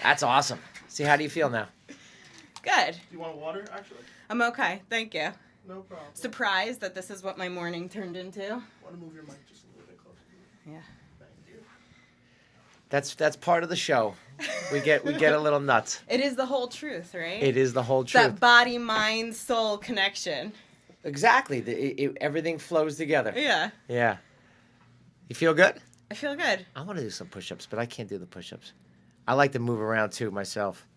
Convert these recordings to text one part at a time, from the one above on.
That's awesome. See, how do you feel now? Good. You want water, actually? I'm okay. Thank you. No problem. Surprised that this is what my morning turned into. Want to move your mic just a little bit closer to you? Yeah. Thank you. That's part of the show. We get a little nuts. It is the whole truth, right? It is the whole truth. That body, mind, soul connection. Exactly. Everything flows together. Yeah. Yeah. You feel good? I feel good. I want to do some push-ups, but I can't do the push-ups. I like to move around too myself.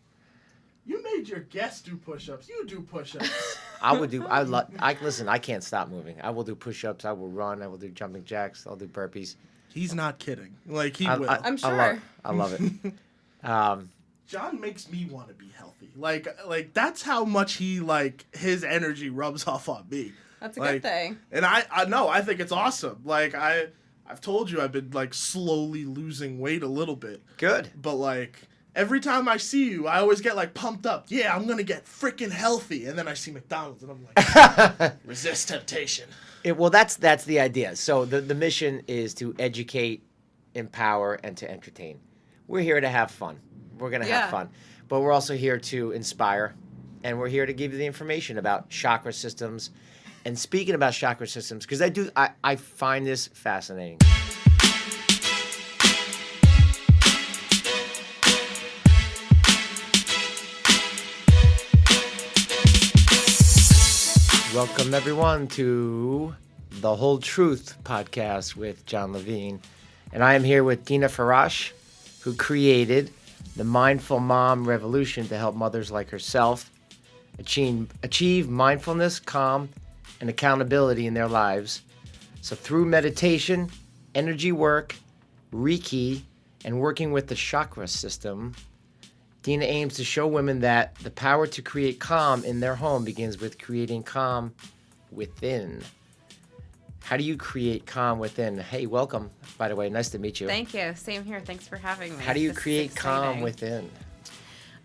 You made your guests do push-ups. You do push-ups. Listen, I can't stop moving. I will do push-ups. I will run. I will do jumping jacks. I'll do burpees. He's not kidding. Like, he will. I'm sure. I love it. John makes me want to be healthy. Like that's how much he, his energy rubs off on me. That's a good thing. And I know, I think it's awesome. Like, I've told you I've been, slowly losing weight a little bit. Good. But, every time I see you, I always get, pumped up. Yeah, I'm going to get freaking healthy. And then I see McDonald's, and I'm like, resist temptation. Well, that's the idea. So the mission is to educate, empower, and to entertain. We're here to have fun. We're going to have fun. But we're also here to inspire, and we're here to give you the information about chakra systems. And speaking about chakra systems, because I find this fascinating. Welcome, everyone, to the Hol-Truth Podcast with Jon Levine. And I am here with Dena Farash, who created the Mindful Mom Revolution to help mothers like herself achieve mindfulness, calm, and accountability in their lives. So through meditation, energy work, Reiki, and working with the chakra system, Dena aims to show women that the power to create calm in their home begins with creating calm within. How do you create calm within? Hey, welcome, by the way. Nice to meet you. Thank you. Same here. Thanks for having me. How do you create calm within?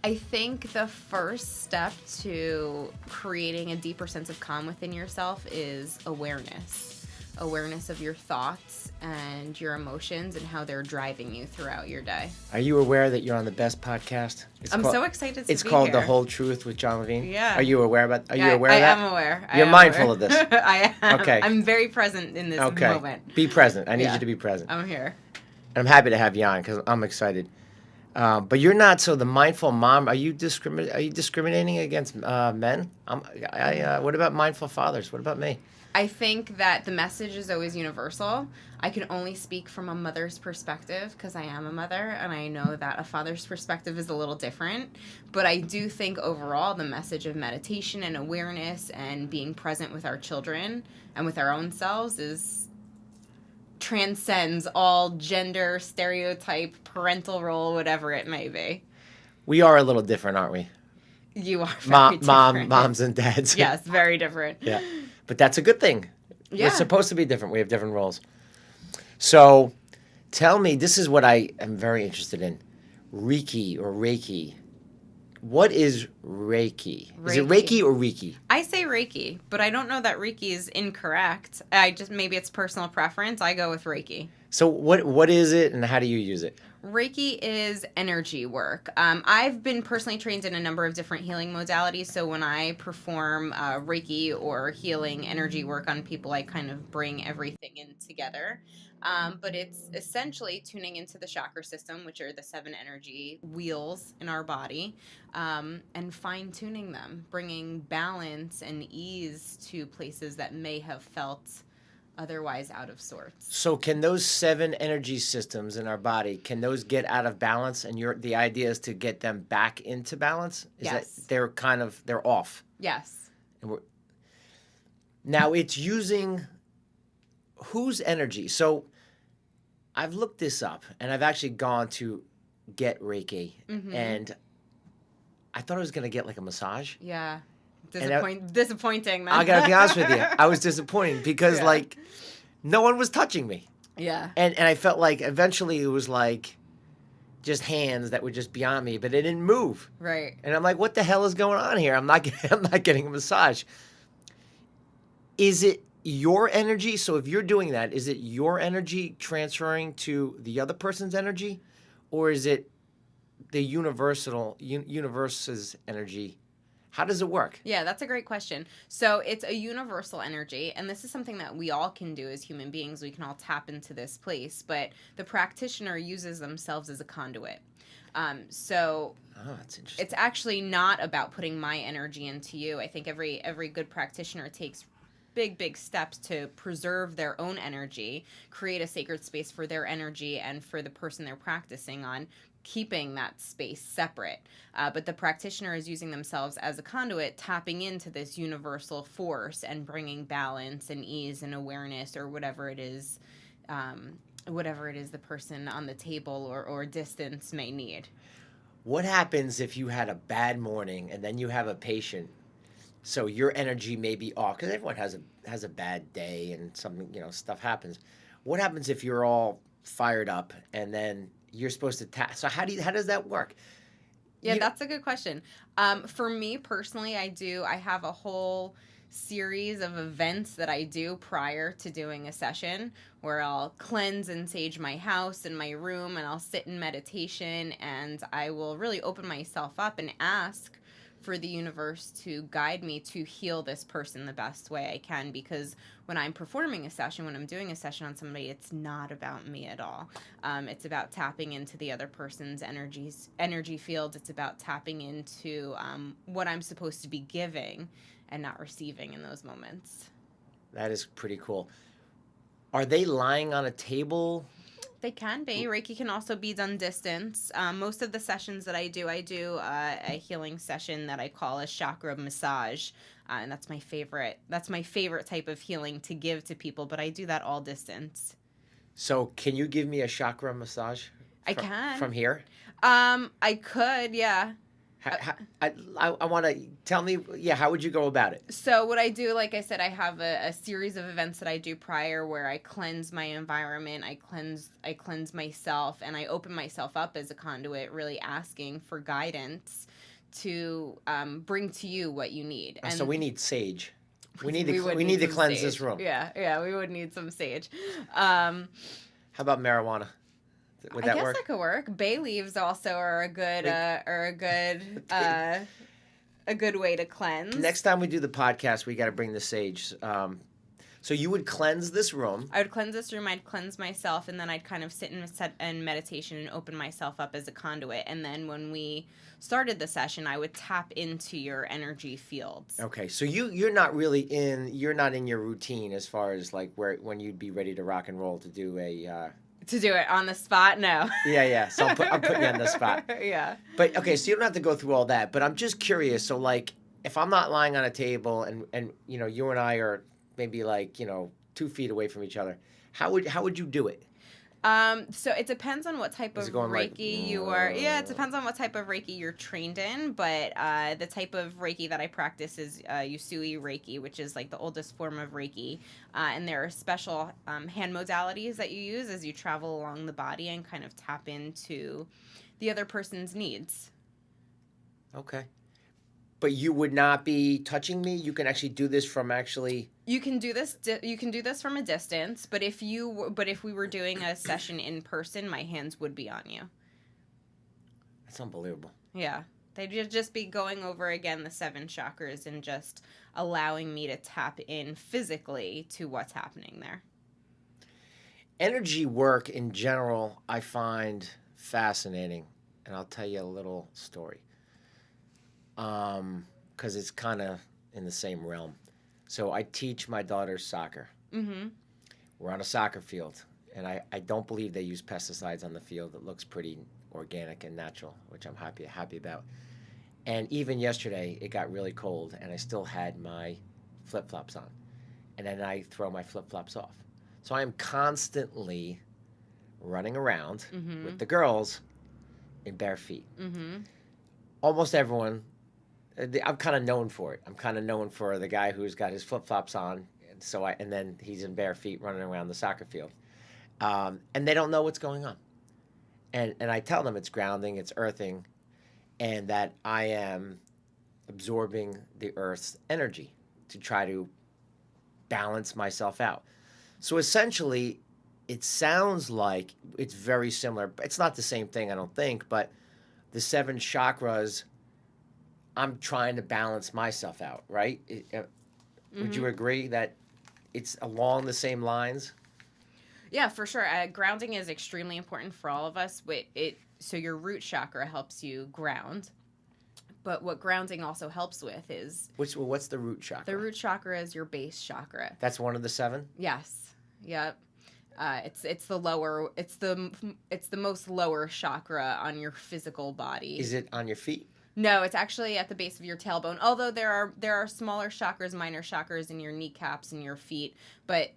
I think the first step to creating a deeper sense of calm within yourself is awareness. Awareness of your thoughts and your emotions and how they're driving you throughout your day. Are you aware that you're on the best podcast? I'm so excited to be here. It's called The Hol-Truth with Jon Levine? Yeah. Are you aware of that? I am aware. You're mindful of this? I am. Okay. I'm very present in this moment. Be present. I need you to be present. I'm here. And I'm happy to have you on because I'm excited. But you're not. So the mindful mom. Are you discriminating against men? What about mindful fathers? What about me? I think that the message is always universal. I can only speak from a mother's perspective because I am a mother, and I know that a father's perspective is a little different. But I do think overall the message of meditation and awareness and being present with our children and with our own selves transcends all gender, stereotype, parental role, whatever it may be. We are a little different, aren't we? You are very different. Moms and dads. Yes, very different. Yeah. But that's a good thing. Yeah. We're supposed to be different. We have different roles. So tell me, this is what I am very interested in. Reiki or Reiki. What is Reiki? Is it Reiki or Reiki? I say Reiki, but I don't know that Reiki is incorrect. Maybe it's personal preference. I go with Reiki. So what is it and how do you use it? Reiki is energy work. I've been personally trained in a number of different healing modalities, so when I perform Reiki or healing energy work on people, I kind of bring everything in together. But it's essentially tuning into the chakra system, which are the 7 energy wheels in our body, and fine-tuning them, bringing balance and ease to places that may have felt otherwise out of sorts. So can those 7 energy systems in our body, can those get out of balance? And the idea is to get them back into balance? Yes. That they're off? Yes. Now it's using whose energy? So I've looked this up and I've actually gone to get Reiki and I thought I was going to get like a massage. Yeah. Disappointing, man. I gotta be honest with you. I was disappointed because no one was touching me. Yeah. And I felt like eventually it was like just hands that were just beyond me, but it didn't move. Right. And I'm like, what the hell is going on here? I'm not getting a massage. Is it your energy? So if you're doing that, is it your energy transferring to the other person's energy? Or is it the universe's energy, how does it work? Yeah, that's a great question. So it's a universal energy, and this is something that we all can do as human beings. We can all tap into this place, but the practitioner uses themselves as a conduit. So That's interesting. it's actually not about putting my energy into you. I think every good practitioner takes big steps to preserve their own energy, create a sacred space for their energy and for the person they're practicing on, keeping that space separate. But the practitioner is using themselves as a conduit, tapping into this universal force and bringing balance and ease and awareness, or whatever it is the person on the table or distance may need. What happens if you had a bad morning and then you have a patient? So your energy may be off because everyone has a bad day and something, stuff happens. What happens if you're all fired up and then you're supposed to tap? So how does that work? Yeah, that's a good question. For me personally, I have a whole series of events that I do prior to doing a session where I'll cleanse and sage my house and my room, and I'll sit in meditation, and I will really open myself up and ask for the universe to guide me to heal this person the best way I can, because when I'm performing a session, when I'm doing a session on somebody, it's not about me at all. It's about tapping into the other person's energy field. It's about tapping into what I'm supposed to be giving and not receiving in those moments. That is pretty cool. Are they lying on a table? They can be. Reiki can also be done distance. Most of the sessions that I do a healing session that I call a chakra massage, and that's my favorite. That's my favorite type of healing to give to people, but I do that all distance. So can you give me a chakra massage? I can. From here? I could, yeah. I want to tell me, how would you go about it? So what I do, like I said, I have a series of events that I do prior where I cleanse my environment, I cleanse myself, and I open myself up as a conduit, really asking for guidance to bring to you what you need. And so we need sage. We need to some cleanse sage. this room. Yeah, we would need some sage. How about marijuana? Would that I guess work? that could work. Bay leaves also are a good way to cleanse. Next time we do the podcast, we got to bring the sage. So you would cleanse this room. I would cleanse this room. I'd cleanse myself, and then I'd kind of sit in meditation and open myself up as a conduit. And then when we started the session, I would tap into your energy fields. Okay, so you're not in your routine as far as like when you'd be ready to rock and roll to do a. To do it on the spot? No. Yeah. So I'm putting you on the spot. Yeah. But, okay, so you don't have to go through all that. But I'm just curious. So, like, if I'm not lying on a table and you and I are maybe, 2 feet away from each other, how would you do it? So it depends on what type of Reiki you are. Yeah, it depends on what type of Reiki you're trained in. But the type of Reiki that I practice is Usui Reiki, which is like the oldest form of Reiki. And there are special hand modalities that you use as you travel along the body and kind of tap into the other person's needs. Okay. But you would not be touching me? You can actually do this from actually... You can do this. You can do this from a distance. But if we were doing a session in person, my hands would be on you. That's unbelievable. Yeah, they'd just be going over again the 7 chakras and just allowing me to tap in physically to what's happening there. Energy work in general, I find fascinating, and I'll tell you a little story. Because it's kind of in the same realm. So I teach my daughter soccer. Mm-hmm. We're on a soccer field, and I don't believe they use pesticides on the field. It looks pretty organic and natural, which I'm happy about. And even yesterday, it got really cold, and I still had my flip-flops on. And then I throw my flip-flops off. So I am constantly running around with the girls in bare feet. Mm-hmm. Almost everyone... I'm kind of known for it. I'm kind of known for the guy who's got his flip-flops on, and then he's in bare feet running around the soccer field. And they don't know what's going on. And I tell them it's grounding, it's earthing, and that I am absorbing the earth's energy to try to balance myself out. So essentially, it sounds like it's very similar. It's not the same thing, I don't think, but the 7 chakras, I'm trying to balance myself out, right? Would you agree that it's along the same lines? Yeah, for sure. Grounding is extremely important for all of us. So your root chakra helps you ground. But what grounding also helps with is... What's the root chakra? The root chakra is your base chakra. That's one of the 7? Yes. Yep. It's the lower... It's the most lower chakra on your physical body. Is it on your feet? No, it's actually at the base of your tailbone. Although there are smaller chakras, minor chakras in your kneecaps and your feet, but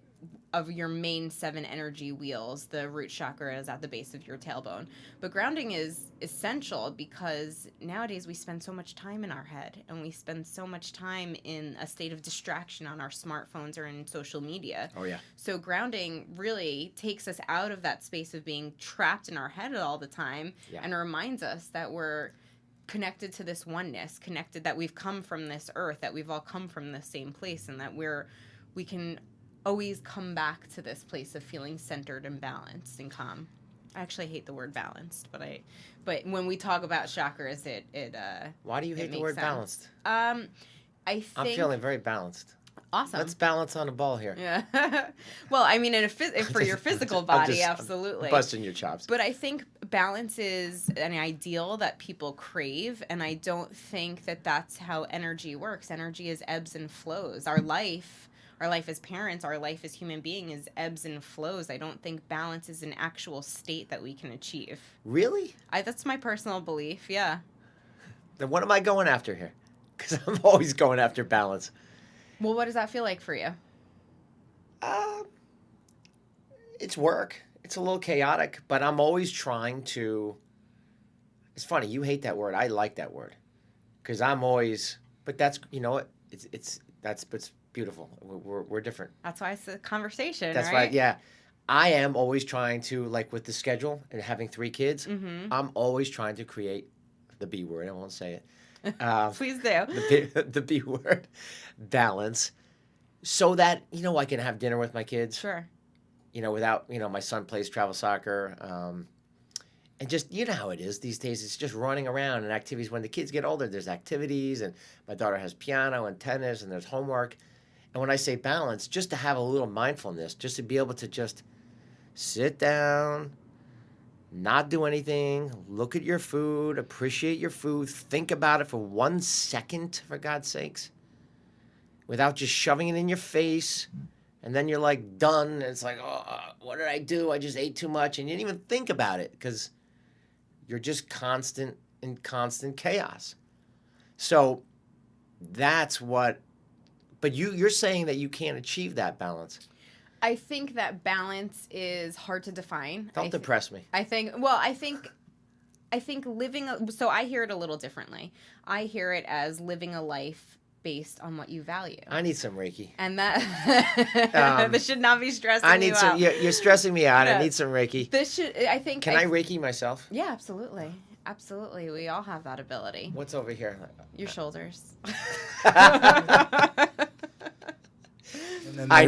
of your main 7 energy wheels, the root chakra is at the base of your tailbone. But grounding is essential because nowadays we spend so much time in our head, and we spend so much time in a state of distraction on our smartphones or in social media. Oh, yeah. So grounding really takes us out of that space of being trapped in our head all the time, and reminds us that we're connected to this oneness, connected that we've come from this earth, that we've all come from the same place, and that we can always come back to this place of feeling centered and balanced and calm. I actually hate the word balanced, but when we talk about chakras, it why do you hate the word sense. balanced? I think I'm feeling very balanced. Awesome. Let's balance on a ball here. Yeah. Well, I mean, for your physical body, absolutely. I'm busting your chops. But I think balance is an ideal that people crave, and I don't think that that's how energy works. Energy is ebbs and flows. Our life as parents, our life as human being is ebbs and flows. I don't think balance is an actual state that we can achieve. Really? That's my personal belief, yeah. Then what am I going after here? Because I'm always going after balance. Well, what does that feel like for you? It's work. It's a little chaotic, but I'm always trying to... It's funny, you hate that word. I like that word. Because I'm always... But that's, you know what? It's beautiful. We're different. That's why it's a conversation, That's right? why, yeah. I am always trying to, like with the schedule and having 3 kids, I'm always trying to create the B word. I won't say it. Please do. The B word, balance, so that, I can have dinner with my kids. Sure. Without, my son plays travel soccer. And just, you know how it is these days. It's just running around and activities. When the kids get older, there's activities, and my daughter has piano and tennis, and there's homework. And when I say balance, just to have a little mindfulness, just to be able to just sit down, not do anything, look at your food, appreciate your food, think about it for 1 second, for God's sakes, without just shoving it in your face. And then you're like done. And it's like, oh, what did I do? I just ate too much. And you didn't even think about it because you're just constant chaos. So that's what, but you're saying that you can't achieve that balance. I think that balance is hard to define. Don't depress me. I think living, so I hear it a little differently. I hear it as living a life based on what you value. I need some Reiki. And that this should not be stressing I need you some. out. You're stressing me out. Yeah. I need some Reiki. This should. I think. Can I Reiki myself? Yeah, absolutely. Absolutely. We all have that ability. What's over here? Your shoulders. I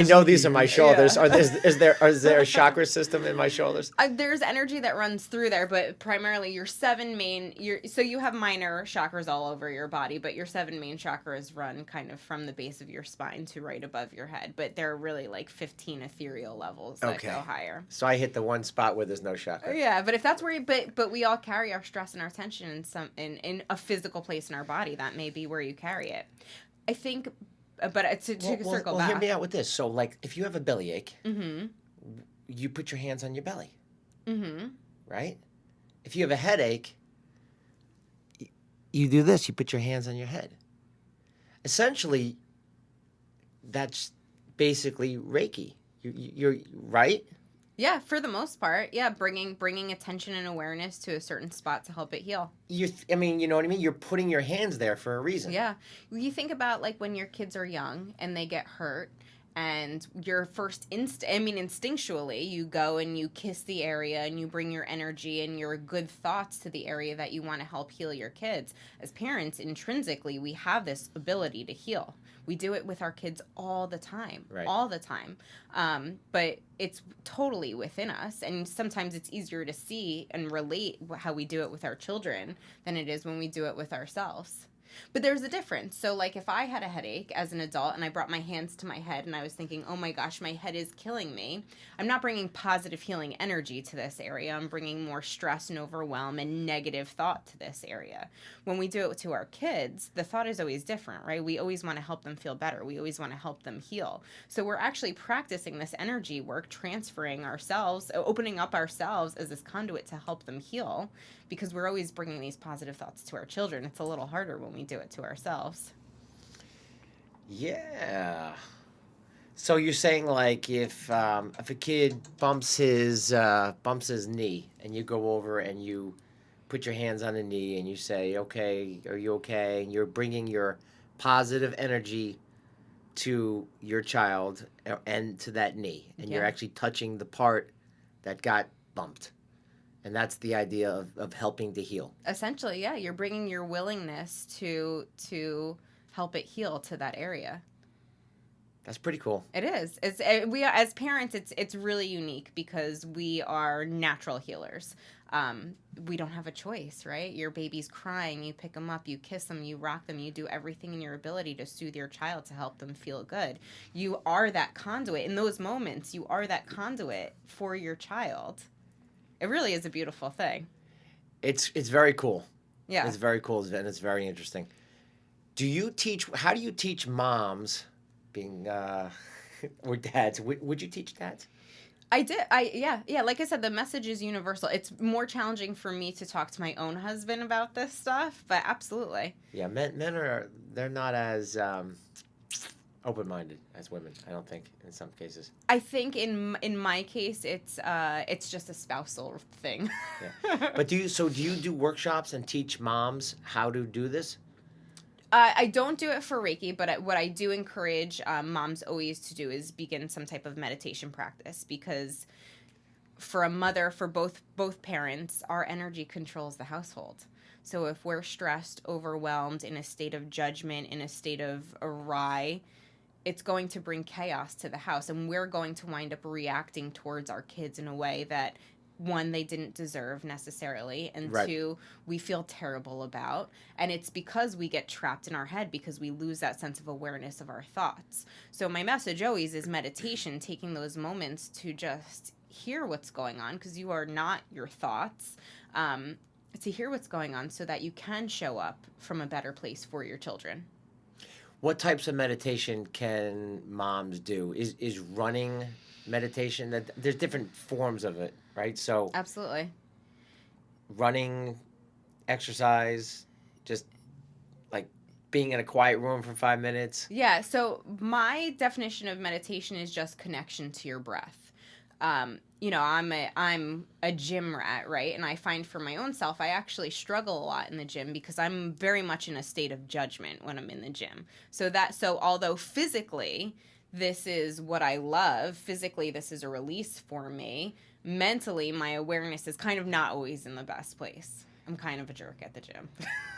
know these are my shoulders. Yeah. Is there a chakra system in my shoulders? There's energy that runs through there, but primarily your 7 main. So you have minor chakras all over your body, but your 7 main chakras run kind of from the base of your spine to right above your head. But they're really like 15 ethereal levels that go higher. So I hit the one spot where there's no chakra. Yeah, but if that's where but we all carry our stress and our tension in a physical place in our body. That may be where you carry it. I think. But to circle back. Hear me out with this. So, like, if you have a bellyache, you put your hands on your belly, right? If you have a headache, you do this. You put your hands on your head. Essentially, that's basically Reiki. You're right? Yeah, for the most part. Yeah, bringing attention and awareness to a certain spot to help it heal. You know what I mean? You're putting your hands there for a reason. Yeah. You think about, like, when your kids are young and they get hurt And your first instinctually, you go and you kiss the area and you bring your energy and your good thoughts to the area that you want to help heal your kids. As parents, intrinsically, we have this ability to heal. We do it with our kids all the time, Right. all the time. But it's totally within us. And sometimes it's easier to see and relate how we do it with our children than it is when we do it with ourselves. But there's a difference. So, like, if I had a headache as an adult and I brought my hands to my head and I was thinking, oh my gosh, my head is killing me, I'm not bringing positive healing energy to this area. I'm bringing more stress and overwhelm and negative thought to this area. When we do it to our kids, the thought is always different, right? We always want to help them feel better. We always want to help them heal. So we're actually practicing this energy work, transferring ourselves, opening up ourselves as this conduit to help them heal, because we're always bringing these positive thoughts to our children. It's a little harder when we do it to ourselves. Yeah. So you're saying, like, if a kid bumps his knee, and you go over and you put your hands on the knee and you say, "Okay, are you okay?" And you're bringing your positive energy to your child and to that knee, and you're Yeah. actually touching the part that got bumped. And that's the idea of helping to heal. Essentially, yeah, you're bringing your willingness to help it heal to that area. That's pretty cool. It is. We are, as parents, it's really unique because we are natural healers. We don't have a choice, right? Your baby's crying, you pick them up, you kiss them, you rock them, you do everything in your ability to soothe your child to help them feel good. You are that conduit. In those moments, you are that conduit for your child. It really is a beautiful thing. It's very cool. Yeah. It's very cool, and it's very interesting. How do you teach moms being or dads? Would you teach dads? I did. Yeah. Like I said, the message is universal. It's more challenging for me to talk to my own husband about this stuff, but absolutely. Yeah, men they're not as open-minded as women, I don't think, in some cases. I think in my case, it's just a spousal thing. Yeah. But do you do workshops and teach moms how to do this? I don't do it for Reiki, but what I do encourage moms always to do is begin some type of meditation practice, because for a mother, for both parents, our energy controls the household. So if we're stressed, overwhelmed, in a state of judgment, in a state of awry, it's going to bring chaos to the house, and we're going to wind up reacting towards our kids in a way that, one, they didn't deserve necessarily, and Right. two, we feel terrible about. And it's because we get trapped in our head, because we lose that sense of awareness of our thoughts. So my message always is meditation, taking those moments to just hear what's going on, because you are not your thoughts, to hear what's going on so that you can show up from a better place for your children. What types of meditation can moms do? Is running meditation? That there's different forms of it, right? So Absolutely. running, exercise, just like being in a quiet room for 5 minutes. Yeah, so my definition of meditation is just connection to your breath. I'm a gym rat, right? And I find for my own self, I actually struggle a lot in the gym because I'm very much in a state of judgment when I'm in the gym. So although physically this is what I love, physically this is a release for me, mentally my awareness is kind of not always in the best place. I'm kind of a jerk at the gym.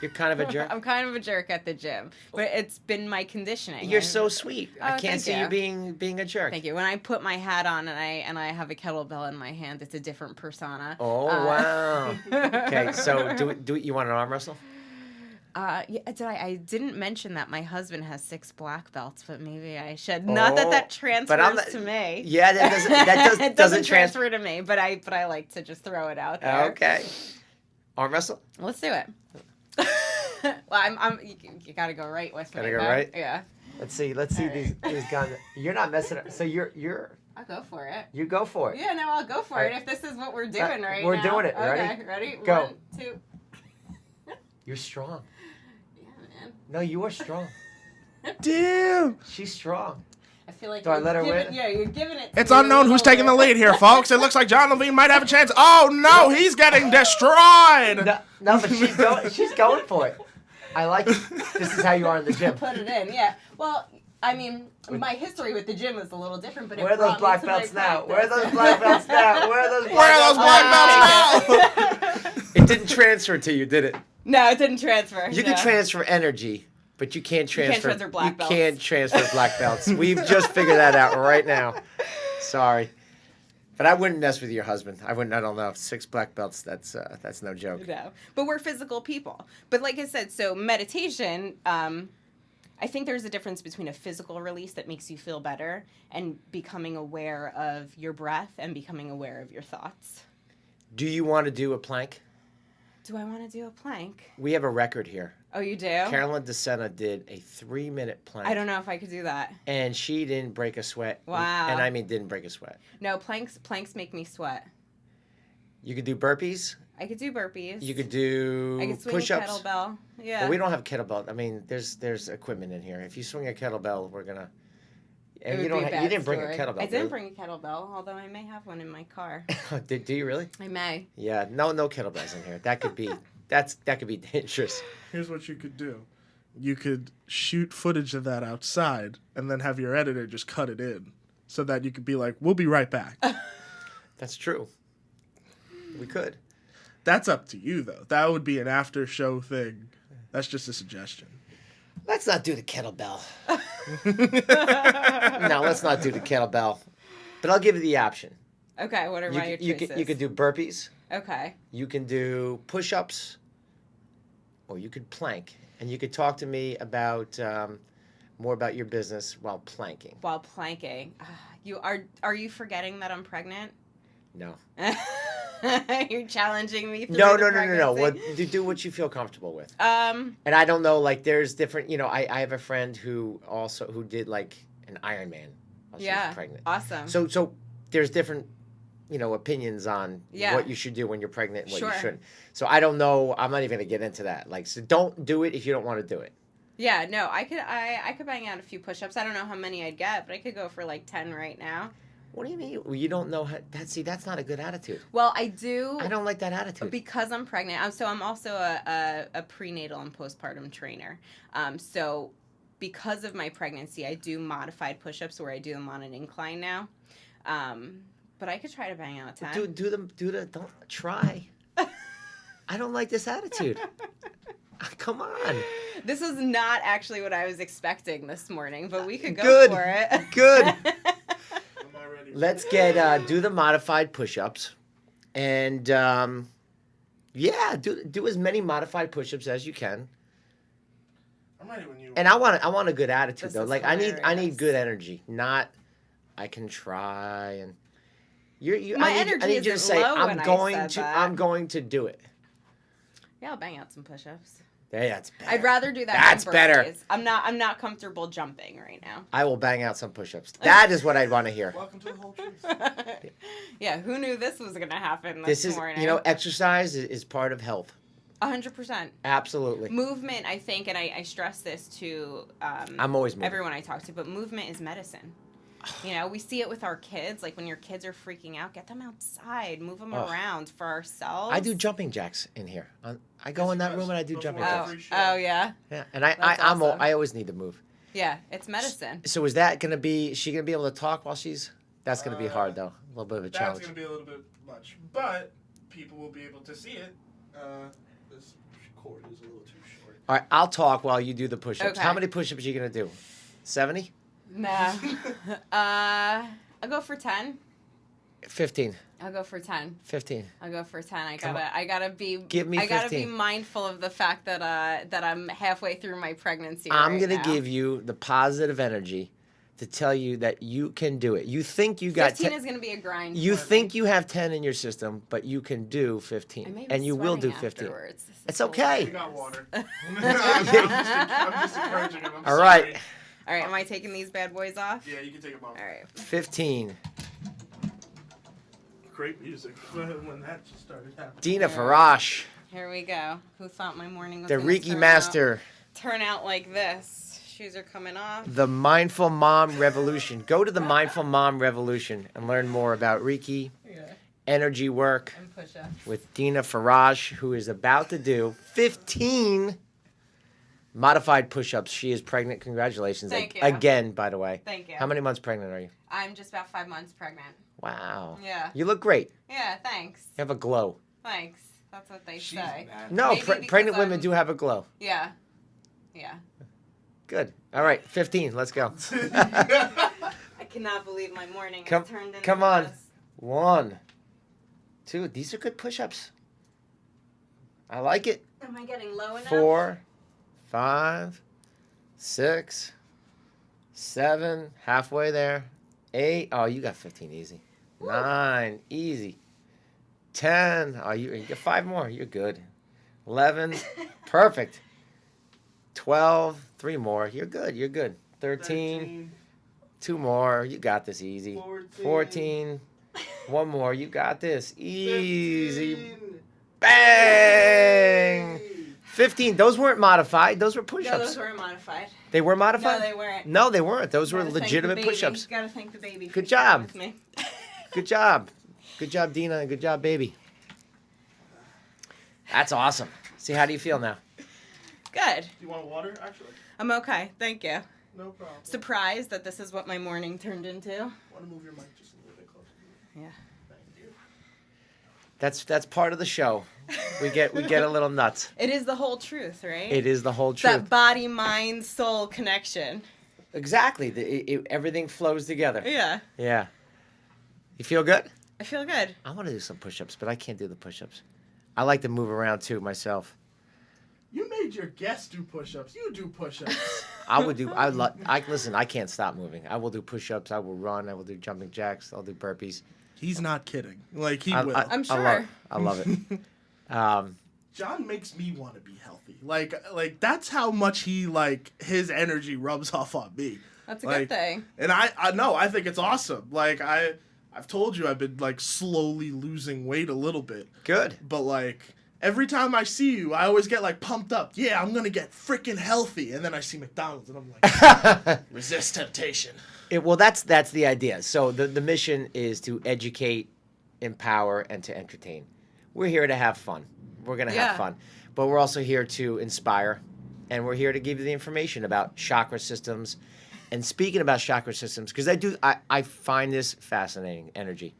You're kind of a jerk. I'm kind of a jerk at the gym, but it's been my conditioning. You're so sweet. I Oh, can't thank see you. you being a jerk. Thank you. When I put my hat on and I have a kettlebell in my hand, it's a different persona. Oh, wow. Okay, so do you want an arm wrestle? Yeah, I didn't mention that my husband has 6 black belts, but maybe I should. Not that transfers to me. Yeah, that It doesn't transfer to me, but I like to just throw it out there. Okay. Arm wrestle? Let's do it. Well, you gotta go right with me. Gotta go though. right? Yeah. Let's see these guns. You're not messing up. So you're I'll go for it. you go for it. Yeah, no, I'll go for All it right. if this is what we're doing right we're now. doing it. Okay, ready? Go. 1, 2. You're strong. Yeah, man. No, you are strong. Damn. She's strong. I feel like Do I let her win? Yeah, you're giving it to It's me a unknown who's little taking the bit. lead here, folks. It looks like Jon Levine might have a chance. Oh, no, he's getting destroyed. No, but she's going for it. I like it. This is how you are in the gym. Put it in, yeah. Well, I mean, my history with the gym was a little different, but Where are those black belts now? Where are those black belts now? Where are those black belts now? It didn't transfer to you, did it? No, it didn't transfer. You can transfer energy, but you can't transfer. transfer black belts. You can't transfer black belts. We've just figured that out right now. Sorry, but I wouldn't mess with your husband. I wouldn't. I don't know. 6 black belts. That's no joke. No, but we're physical people. But like I said, so meditation. I think there's a difference between a physical release that makes you feel better and becoming aware of your breath and becoming aware of your thoughts. Do you want to do a plank? Do I want to do a plank? We have a record here. Oh, you do? Carolyn DeSena did a 3-minute plank. I don't know if I could do that. And she didn't break a sweat. Wow. And I mean didn't break a sweat. No, planks make me sweat. You could do burpees. I could do burpees. You could do I could swing push-ups. a kettlebell. Yeah. Well, we don't have a kettlebell. I mean, there's equipment in here. If you swing a kettlebell, we're gonna. And you don't. You didn't bring a kettlebell. I didn't bring a kettlebell, although I may have one in my car. Do you really? I may. Yeah. No kettlebells in here. That could be. That could be dangerous. Here's what you could do. You could shoot footage of that outside and then have your editor just cut it in so that you could be like, we'll be right back. That's true. We could. That's up to you, though. That would be an after show thing. That's just a suggestion. Let's not do the kettlebell. No, let's not do the kettlebell. But I'll give you the option. Okay, what are my choices? You could do burpees. Okay. You can do push-ups. Or you could plank. And you could talk to me about more about your business while planking. While planking. Are you forgetting that I'm pregnant? No. You're challenging me through No. pregnancy? Do what you feel comfortable with. Um, And I don't know, like, there's different, I have a friend who did, like, an Ironman while she was pregnant. Awesome. So there's different, opinions on what you should do when you're pregnant and what you shouldn't. So I don't know. I'm not even going to get into that. Like, so don't do it if you don't want to do it. Yeah, no, I could bang out a few push-ups. I don't know how many I'd get, but I could go for, like, 10 right now. What do you mean? You don't know how... That's not a good attitude. Well, I do... I don't like that attitude. Because I'm pregnant. I'm also a prenatal and postpartum trainer. So because of my pregnancy, I do modified push-ups where I do them on an incline now. But I could try to bang out 10. Don't try. I don't like this attitude. Come on. This is not actually what I was expecting this morning, but we could go for it. Good. Let's do the modified push-ups, and do as many modified push-ups as you can. I'm ready when you. And I want a good attitude though. Like hilarious. I need good energy, not I can try and My I energy need you to isn't say low when I'm going to do it. Yeah, I'll bang out some push-ups. Yeah, that's better. I'd rather do that. That's than better. burpees. I'm not comfortable jumping right now. I will bang out some push-ups. That is what I'd want to hear. Welcome to the Hol-Truth. Yeah, who knew this was gonna happen This is morning? exercise is part of health. 100%. Absolutely. Movement, I think, and I stress this to I'm always moving. everyone I talk to, but movement is medicine. We see it with our kids. Like when your kids are freaking out, get them outside, move them around. For ourselves, I do jumping jacks in here. I go in that room and I do jumping jacks. Oh yeah. Yeah, and That's I awesome. I always need to move. Yeah, it's medicine. So is that gonna be? Is she gonna be able to talk while she's? That's gonna be hard though. A little bit of a That's challenge. going to be a little bit much, but people will be able to see it. This cord is a little too short. All right, I'll talk while you do the push-ups. Okay. How many push-ups are you gonna do? 70? Nah. I'll go for 10. 15. I'll go for 10. 15. I'll go for 10. I Come gotta be. Give me I gotta be 15. mindful of the fact that I'm halfway through my pregnancy. I'm right gonna now. give you the positive energy to tell you that you can do it. You think you got 15 10. is gonna be a grind. You for think me. you have 10 in your system, but you can do I 15, may be and you will do sweating 15. afterwards. This is It's We okay. got water. I'm just encouraging him. I'm All sorry. right, All right, am I taking these bad boys off? Yeah, you can take them off. All right. 15. Great music when that just started happening. Dena Farash, Here we go. Who thought my morning was the gonna Reiki turn master, turn out like this? Shoes are coming off. the Mindful Mom Revolution. Go to the Mindful Mom Revolution and learn more about Reiki, Yeah. energy work And push ups. with Dena Farash, who is about to do 15 Modified push-ups. She is pregnant. Congratulations. Thank you. Again, by the way. Thank you. How many months pregnant are you? I'm just about 5 months pregnant. Wow. Yeah. You look great. Yeah, thanks. You have a glow. Thanks. That's what they say. No, Maybe because pregnant women I'm- do have a glow. Yeah. Yeah. Good. All right, 15. Let's go. I cannot believe my morning has turned into Come on. this. 1, 2. These are good push-ups. I like it. Am I getting low enough? 4, 5, 6, 7. Halfway there. 8. Oh, you got 15 easy. 9. Easy. 10. Oh, you get 5 more. You're good. 11. Perfect. 12. 3 more. You're good. You're good. 13. 2 more. You got this easy. 14. 1 more. You got this. Easy. 15. Bang! 15. Those weren't modified. Those were No, push-ups. those weren't modified. They were modified? No, they weren't. No, they weren't. Those were Gotta thank legitimate the baby. push-ups. Gotta thank the baby. for Good job. with me. Good job. Good job, Dena, and good job, baby. That's awesome. See, how do you feel now? Good. Do you want water, actually? I'm okay. Thank you. No problem. Surprised that this is what my morning turned into. Want to move your mic just a little bit closer to you? Yeah. Thank you. That's part of the show. We get a little nuts. It is the whole truth, right? It is the whole It's truth. that body, mind, soul connection. Exactly. Everything flows together. Yeah. Yeah. You feel good? I feel good. I want to do some push-ups, but I can't do the push-ups. I like to move around too myself. You made your guests do push-ups. You do push-ups. Listen, I can't stop moving. I will do push-ups. I will run. I will do jumping jacks. I'll do burpees. He's not kidding. Like, he will. I'm sure. I love it. John makes me want to be healthy. Like that's how much he, his energy rubs off on me. That's a good thing. And I know, I think it's awesome. Like, I've told you I've been, slowly losing weight a little bit. Good. But, every time I see you, I always get, pumped up. Yeah, I'm going to get freaking healthy. And then I see McDonald's, and I'm like, resist temptation. Well, that's the idea. So the mission is to educate, empower, and to entertain. We're here to have fun. We're going to have fun. But we're also here to inspire, and we're here to give you the information about chakra systems. And speaking about chakra systems, because I find this fascinating, energy.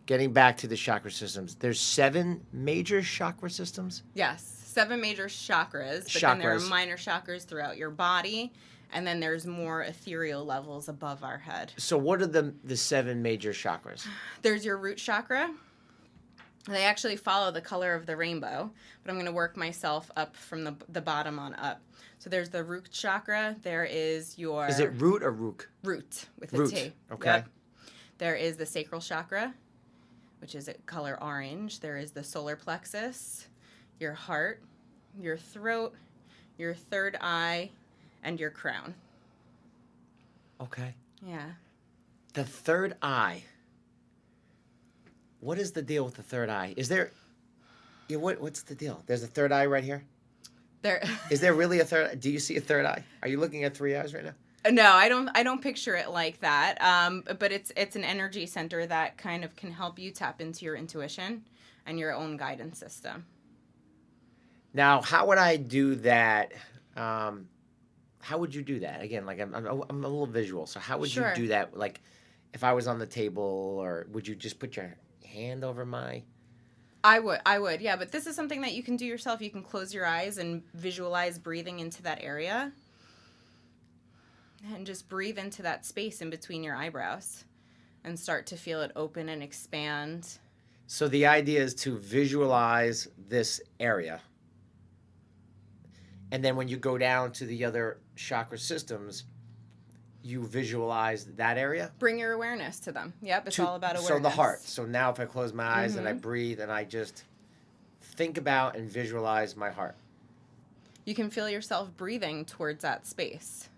Getting back to the chakra systems, there's 7 major chakra systems. Yes. 7 major chakras. But then there are minor chakras throughout your body. And then there's more ethereal levels above our head. So what are the 7 major chakras? There's your root chakra. They actually follow the color of the rainbow. But I'm going to work myself up from the bottom on up. So there's the root chakra. There is your... Is it root or rook? Root with Root. a T. Okay. Yep. There is the sacral chakra, which is a color orange. There is the solar plexus, your heart, your throat, your third eye, and your crown. Okay. Yeah. The third eye. What is the deal with the third eye? Is there... Yeah, what's the deal? There's a third eye right here? There. Is there really a third eye? Do you see a third eye? Are you looking at 3 eyes right now? No, I don't picture it like that. But it's an energy center that kind of can help you tap into your intuition and your own guidance system. Now, how would I do that? How would you do that? Again, I'm a little visual, so how would you do that? Like, if I was on the table, or would you just put your hand over my... I would, yeah. But this is something that you can do yourself. You can close your eyes and visualize breathing into that area. And just breathe into that space in between your eyebrows. And start to feel it open and expand. So the idea is to visualize this area. And then when you go down to the other chakra systems, you visualize that area? Bring your awareness to them. Yep, it's all about awareness. So the heart. So now if I close my eyes and I breathe and I just think about and visualize my heart. You can feel yourself breathing towards that space.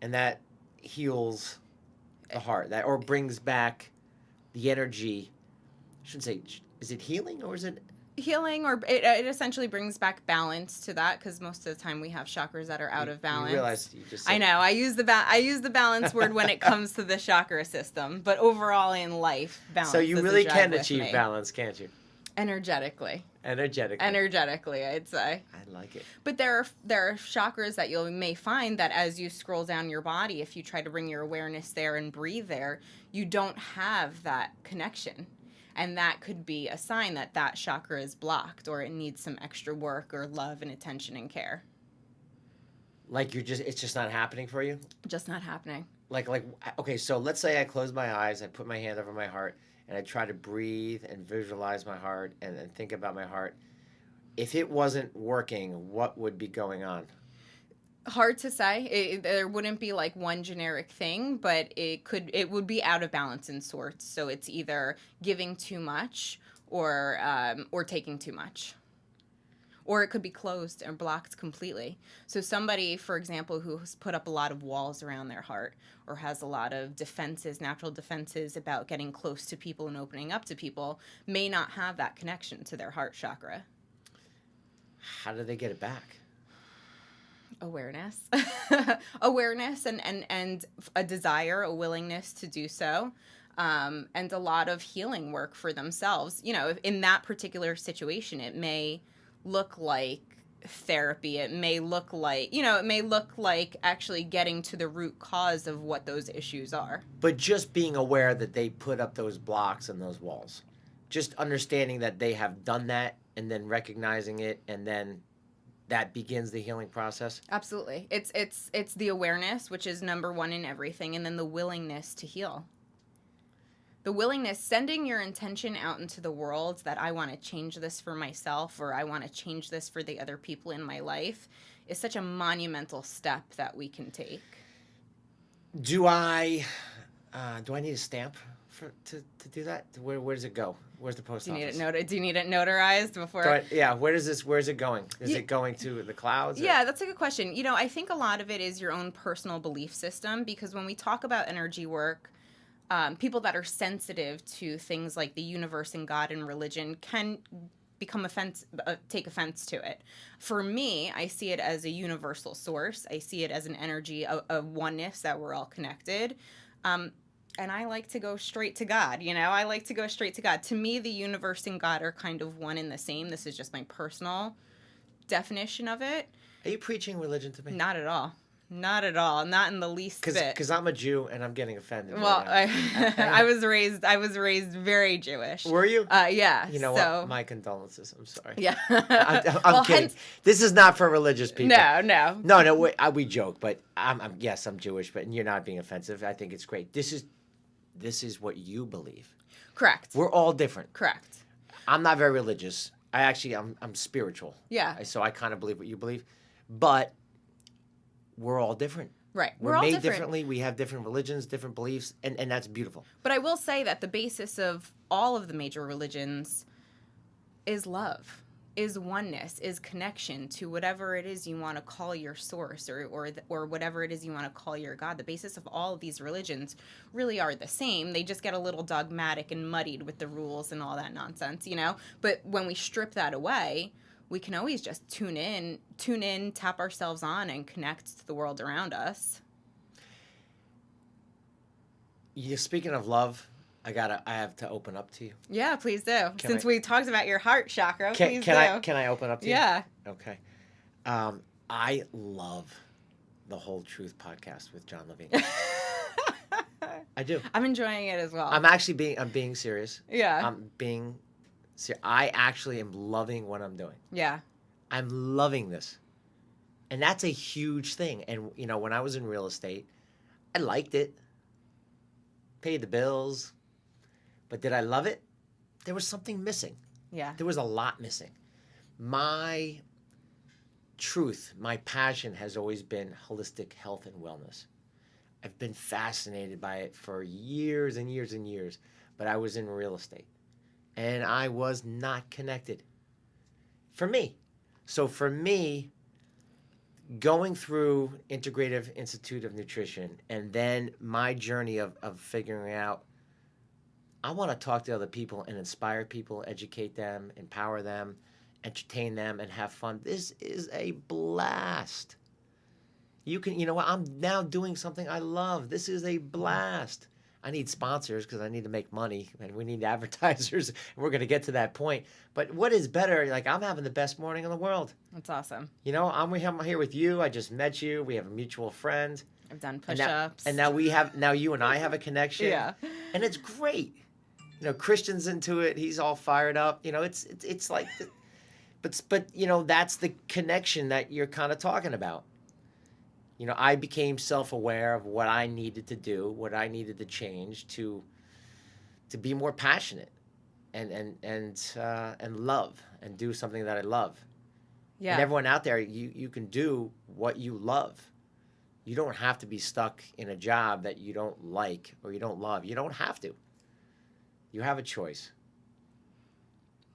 And that heals the heart, or brings back the energy. I shouldn't say, is it healing or is it... Healing, or it essentially brings back balance to that, because most of the time we have chakras that are out of balance. You realize you just said... I know. I use the balance word when it comes to the chakra system, but overall in life, balance. So you is really the drive can with achieve me. balance, can't you? Energetically. Energetically, I'd say. I like it. But there are chakras that you may find that as you scroll down your body, if you try to bring your awareness there and breathe there, you don't have that connection. And that could be a sign that that chakra is blocked or it needs some extra work or love and attention and care. Like it's just not happening for you? Just not happening. Like, okay, so let's say I close my eyes, I put my hand over my heart, and I try to breathe and visualize my heart and think about my heart. If it wasn't working, what would be going on? Hard to say. There wouldn't be like one generic thing, but it would be out of balance in sorts. So it's either giving too much or taking too much. Or it could be closed and blocked completely. So somebody, for example, who's put up a lot of walls around their heart or has a lot of defenses, natural defenses about getting close to people and opening up to people may not have that connection to their heart chakra. How do they get it back? Awareness. Awareness and a desire, a willingness to do so. And a lot of healing work for themselves. You know, in that particular situation, it may look like therapy. It may look like, actually getting to the root cause of what those issues are. But just being aware that they put up those blocks and those walls. Just understanding that they have done that and then recognizing it, and then that begins the healing process. Absolutely. It's the awareness, which is number one in everything, and then the willingness to heal. The willingness, sending your intention out into the world that I want to change this for myself or I want to change this for the other people in my life is such a monumental step that we can take. Do I need a stamp to do that? Where does it go? Where's the post office? Do you need it notarized before? Where's it going? Is it going to the clouds? Yeah, that's a good question. You know, I think a lot of it is your own personal belief system, because when we talk about energy work, people that are sensitive to things like the universe and God and religion can take offense to it. For me, I see it as a universal source. I see it as an energy of oneness, that we're all connected. And I like to go straight to God. I like to go straight to God. To me, the universe and God are kind of one and the same. This is just my personal definition of it. Are you preaching religion to me? Not at all. Not at all. Not in the least bit. Because I'm a Jew and I'm getting offended. Well, I was raised very Jewish. Were you? Yeah. You know what? My condolences. I'm sorry. Yeah. I'm kidding. This is not for religious people. No. No. We joke, but I'm Jewish, but you're not being offensive. I think it's great. This is what you believe. Correct. We're all different. Correct. I'm not very religious. I'm spiritual. Yeah. So I kind of believe what you believe, but we're all different. Right. We're all made different. differently. We have different religions, different beliefs, and that's beautiful. But I will say that the basis of all of the major religions is love, is oneness, is connection to whatever it is you want to call your source or whatever it is you want to call your God. The basis of all of these religions really are the same. They just get a little dogmatic and muddied with the rules and all that nonsense, But when we strip that away, we can always just tune in, tap ourselves on, and connect to the world around us. Speaking of love, I have to open up to you. Yeah, please do. Since we talked about your heart chakra, please do. Can I open up to you? Yeah. Okay. I love the Hol-Truth Podcast with Jon Levine. I do. I'm enjoying it as well. I'm being serious. Yeah. I actually am loving what I'm doing. Yeah. I'm loving this. And that's a huge thing. And, when I was in real estate, I liked it. Paid the bills. But did I love it? There was something missing. Yeah. There was a lot missing. My truth, my passion has always been holistic health and wellness. I've been fascinated by it for years and years and years. But I was in real estate. And I was not connected. For me. So for me, going through Integrative Institute of Nutrition and then my journey of figuring out, I want to talk to other people and inspire people, educate them, empower them, entertain them, and have fun. This is a blast. You know what? I'm now doing something I love. This is a blast. I need sponsors because I need to make money, and we need advertisers. And we're going to get to that point. But what is better? Like, I'm having the best morning in the world. That's awesome. You know, I'm here with you. I just met you. We have a mutual friend. I've done push-ups. And now you and I have a connection. Yeah. And it's great. You know, Christian's into it. He's all fired up. You know, it's like, but you know, that's the connection that you're kind of talking about. You know, I became self-aware of what I needed to do, what I needed to change to be more passionate and love and do something that I love. Yeah. And everyone out there, you can do what you love. You don't have to be stuck in a job that you don't like or you don't love. You don't have to. You have a choice.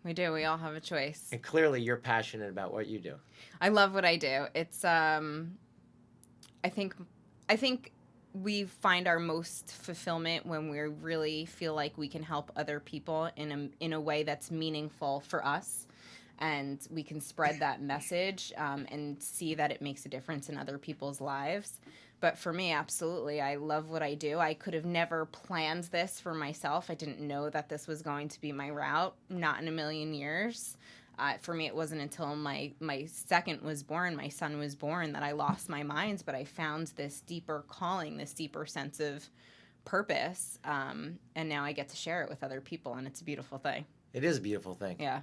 We do. We all have a choice. And clearly you're passionate about what you do. I love what I do. It's I think we find our most fulfillment when we really feel like we can help other people in a way that's meaningful for us, and we can spread that message and see that it makes a difference in other people's lives. But for me, absolutely, I love what I do. I could have never planned this for myself. I didn't know that this was going to be my route, not in a million years. For me, it wasn't until my second was born, my son was born, that I lost my mind. But I found this deeper calling, this deeper sense of purpose. And now I get to share it with other people, and it's a beautiful thing. It is a beautiful thing. Yeah.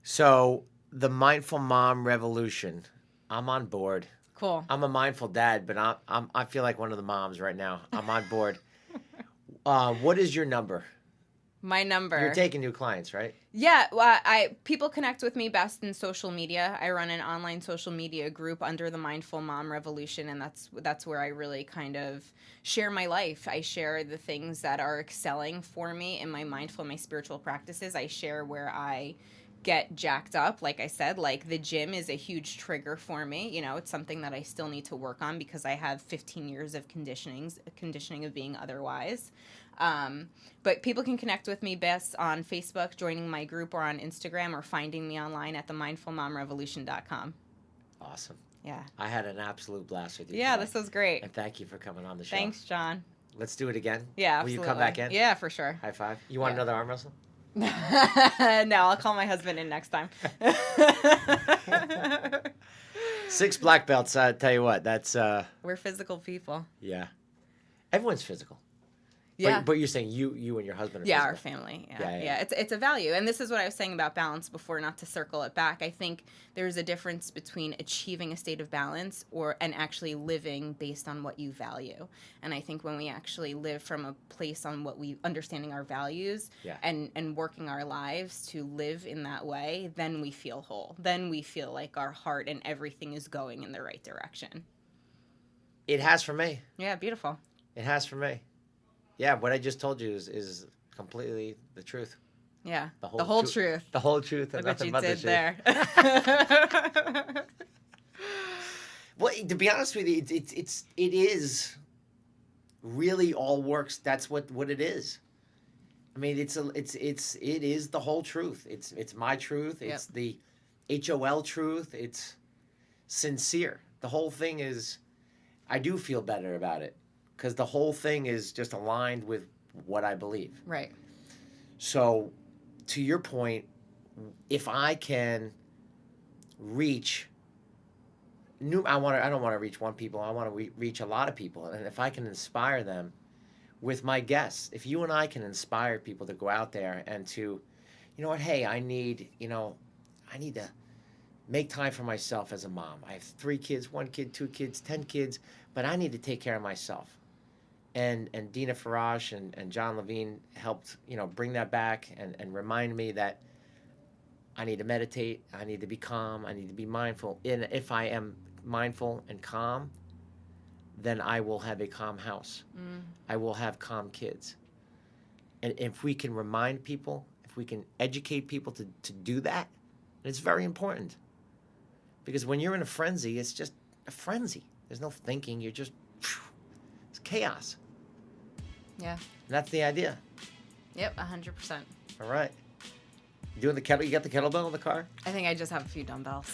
So the Mindful Mom Revolution, I'm on board. Cool. I'm a mindful dad, but I feel like one of the moms right now. I'm on board. What is your number? My number. You're taking new clients, right? Yeah, people connect with me best in social media. I run an online social media group under the Mindful Mom Revolution, and that's where I really kind of share my life. I share the things that are excelling for me in my mindful, my spiritual practices. I share where I get jacked up. Like I said, like the gym is a huge trigger for me. You know, it's something that I still need to work on because I have 15 years of conditioning of being otherwise. But people can connect with me best on Facebook, joining my group, or on Instagram, or finding me online at themindfulmomrevolution.com. Awesome. Yeah. I had an absolute blast with you. Yeah, today. This was great. And thank you for coming on the show. Thanks, John. Let's do it again. Yeah, Will absolutely. you come back in? Yeah, for sure. High five. You want another arm wrestle? No, I'll call my husband in next time. 6 black belts. I tell you what, that's We're physical people. yeah. Everyone's physical. Yeah. But you're saying you and your husband are Yeah, physical. our family. Yeah. Yeah. It's a value. And this is what I was saying about balance before, not to circle it back. I think there's a difference between achieving a state of balance and actually living based on what you value. And I think when we actually live from a place on what we understanding our values and working our lives to live in that way, then we feel whole. Then we feel like our heart and everything is going in the right direction. It has for me. Yeah, beautiful. It has for me. Yeah, what I just told you is completely the truth. Yeah, The whole truth. The whole truth and Look what nothing you but the did truth. there. Well, to be honest with you, it is really all works. That's what it is. I mean, it is the whole truth. It's my truth. It's the HOL truth. It's sincere. The whole thing is, I do feel better about it. Because the whole thing is just aligned with what I believe. Right. So, to your point, if I can reach I don't want to reach one people. I want to reach a lot of people, and if I can inspire them with my guests, if you and I can inspire people to go out there and to, you know what? Hey, I need to make time for myself as a mom. I have 3 kids, 1 kid, 2 kids, 10 kids, but I need to take care of myself. And Dena, Farash, and Jon Levine helped, bring that back and remind me that I need to meditate, I need to be calm, I need to be mindful. And if I am mindful and calm, then I will have a calm house. I will have calm kids. And if we can remind people, if we can educate people to do that, it's very important. Because when you're in a frenzy, it's just a frenzy. There's no thinking, it's chaos. Yeah. And that's the idea. Yep, 100%. All right. You got the kettlebell in the car? I think I just have a few dumbbells.